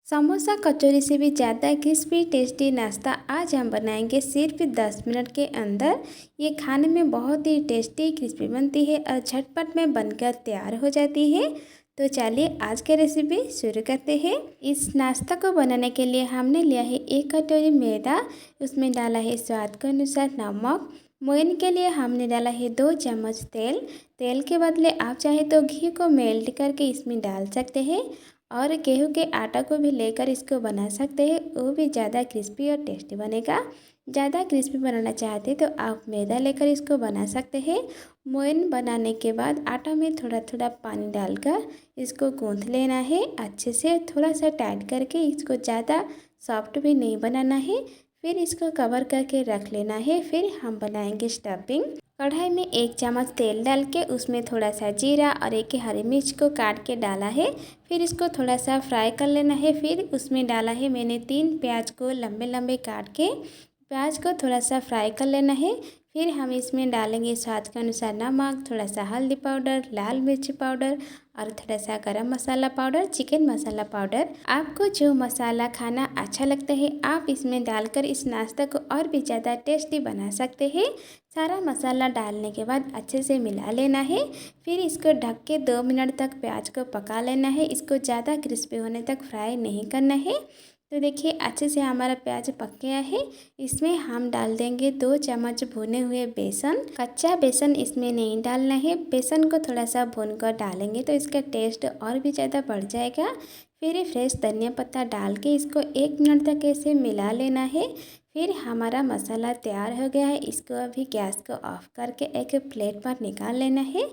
समोसा कचौरी से भी ज़्यादा क्रिस्पी टेस्टी नाश्ता आज हम बनाएंगे सिर्फ 10 मिनट के अंदर। ये खाने में बहुत ही टेस्टी क्रिस्पी बनती है और झटपट में बनकर तैयार हो जाती है। तो चलिए आज की रेसिपी शुरू करते हैं। इस नाश्ता को बनाने के लिए हमने लिया है 1 कटोरी मैदा, उसमें डाला है स्वाद के अनुसार नमक। मोयन के लिए हमने डाला है 2 चम्मच तेल। तेल के बदले आप चाहे तो घी को मेल्ट करके इसमें डाल सकते हैं और गेहूं के आटा को भी लेकर इसको बना सकते हैं, वो भी ज़्यादा क्रिस्पी और टेस्टी बनेगा। ज़्यादा क्रिस्पी बनाना चाहते तो आप मैदा लेकर इसको बना सकते हैं। मोयन बनाने के बाद आटा में थोड़ा थोड़ा पानी डालकर इसको गूंथ लेना है अच्छे से, थोड़ा सा टाइट करके। इसको ज़्यादा सॉफ्ट भी नहीं बनाना है। फिर इसको कवर करके रख लेना है। फिर हम बनाएंगे स्टफिंग। कढ़ाई में 1 चम्मच तेल डाल के उसमें थोड़ा सा जीरा और 1 हरी मिर्च को काट के डाला है। फिर इसको थोड़ा सा फ्राई कर लेना है। फिर उसमें डाला है मैंने 3 प्याज को लंबे लंबे काट के। प्याज को थोड़ा सा फ्राई कर लेना है। फिर हम इसमें डालेंगे स्वाद के अनुसार नमक, थोड़ा सा हल्दी पाउडर, लाल मिर्च पाउडर और थोड़ा सा गरम मसाला पाउडर, चिकन मसाला पाउडर। आपको जो मसाला खाना अच्छा लगता है आप इसमें डालकर इस नाश्ता को और भी ज़्यादा टेस्टी बना सकते हैं। सारा मसाला डालने के बाद अच्छे से मिला लेना है। फिर इसको ढक के 2 मिनट तक प्याज को पका लेना है। इसको ज़्यादा क्रिस्पी होने तक फ्राई नहीं करना है। तो देखिए अच्छे से हमारा प्याज पक गया है। इसमें हम डाल देंगे 2 चम्मच भुने हुए बेसन। कच्चा बेसन इसमें नहीं डालना है, बेसन को थोड़ा सा भून कर डालेंगे तो इसका टेस्ट और भी ज़्यादा बढ़ जाएगा। फिर फ्रेश धनिया पत्ता डाल के इसको 1 मिनट तक ऐसे मिला लेना है। फिर हमारा मसाला तैयार हो गया है। इसको अभी गैस को ऑफ करके एक प्लेट पर निकाल लेना है।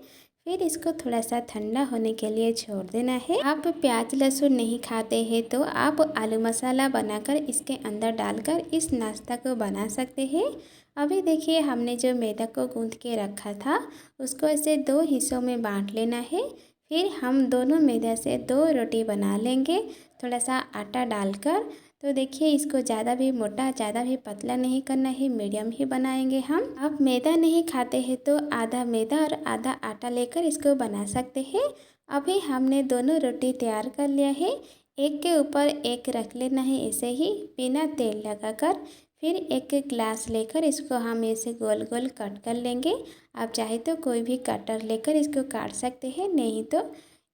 फिर इसको थोड़ा सा ठंडा होने के लिए छोड़ देना है। आप प्याज लहसुन नहीं खाते हैं तो आप आलू मसाला बनाकर इसके अंदर डालकर इस नाश्ता को बना सकते हैं। अभी देखिए हमने जो मैदा को गूंथ के रखा था उसको ऐसे 2 हिस्सों में बांट लेना है। फिर हम दोनों मैदा से 2 रोटी बना लेंगे थोड़ा सा आटा डालकर। तो देखिए इसको ज़्यादा भी मोटा ज़्यादा भी पतला नहीं करना है, मीडियम ही बनाएंगे हम। आप मैदा नहीं खाते हैं तो आधा मैदा और आधा आटा लेकर इसको बना सकते हैं। अभी हमने दोनों रोटी तैयार कर लिया है। एक के ऊपर एक रख लेना है ऐसे ही बिना तेल लगाकर। फिर एक ग्लास लेकर इसको हम ऐसे गोल गोल कट कर लेंगे। आप चाहे तो कोई भी कटर लेकर इसको काट सकते हैं, नहीं तो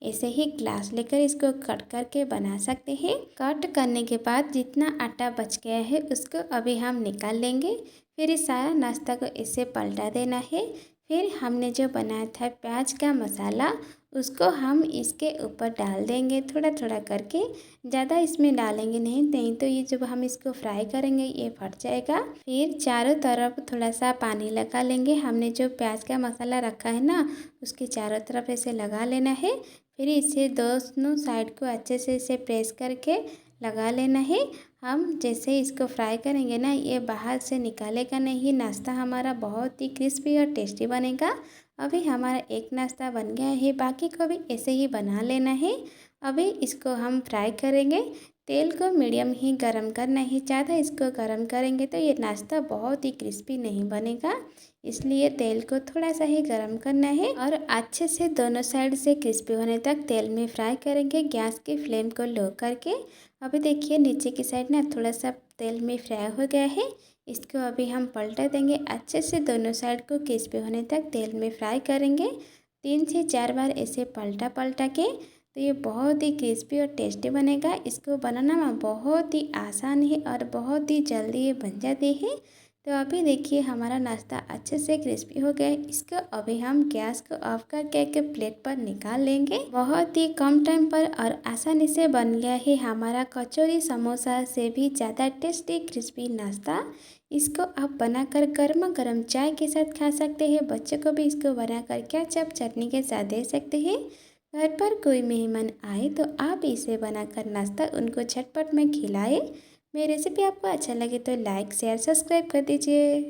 ऐसे ही ग्लास लेकर इसको कट करके बना सकते हैं। कट करने के बाद जितना आटा बच गया है उसको अभी हम निकाल लेंगे। फिर इस सारा नाश्ता को ऐसे पलटा देना है। फिर हमने जो बनाया था प्याज का मसाला उसको हम इसके ऊपर डाल देंगे थोड़ा थोड़ा करके। ज़्यादा इसमें डालेंगे नहीं तो ये जब हम इसको फ्राई करेंगे ये फट जाएगा। फिर चारों तरफ थोड़ा सा पानी लगा लेंगे। हमने जो प्याज का मसाला रखा है ना उसके चारों तरफ ऐसे लगा लेना है। फिर इसे दोनों साइड को अच्छे से इसे प्रेस करके लगा लेना है। हम जैसे इसको फ्राई करेंगे ना ये बाहर से निकालेगा नहीं। नाश्ता हमारा बहुत ही क्रिस्पी और टेस्टी बनेगा। अभी हमारा एक नाश्ता बन गया है, बाकी को भी ऐसे ही बना लेना है। अभी इसको हम फ्राई करेंगे। तेल को मीडियम ही गरम करना है, ज़्यादा इसको गरम करेंगे तो ये नाश्ता बहुत ही क्रिस्पी नहीं बनेगा। इसलिए तेल को थोड़ा सा ही गरम करना है और अच्छे से दोनों साइड से क्रिस्पी होने तक तेल में फ्राई करेंगे गैस की फ्लेम को लो करके। अभी देखिए नीचे की साइड ना थोड़ा सा तेल में फ्राई हो गया है। इसको अभी हम पलटा देंगे अच्छे से दोनों साइड को क्रिस्पी होने तक तेल में फ्राई करेंगे 3 से 4 बार ऐसे पलटा पलटा के। तो ये बहुत ही क्रिस्पी और टेस्टी बनेगा। इसको बनाना में बहुत ही आसान है और बहुत ही जल्दी ये बन जाती है। तो अभी देखिए हमारा नाश्ता अच्छे से क्रिस्पी हो गया है। इसको अभी हम गैस को ऑफ करके एक प्लेट पर निकाल लेंगे। बहुत ही कम टाइम पर और आसानी से बन गया है हमारा कचौरी समोसा से भी ज़्यादा टेस्टी क्रिस्पी नाश्ता। इसको आप बनाकर गर्मा गर्म चाय के साथ खा सकते हैं। बच्चों को भी इसको बनाकर केचप चटनी के साथ दे सकते हैं। घर पर कोई मेहमान आए तो आप इसे बनाकर नाश्ता उनको झटपट में खिलाएं। मेरी रेसिपी आपको अच्छा लगे तो लाइक शेयर सब्सक्राइब कर दीजिए।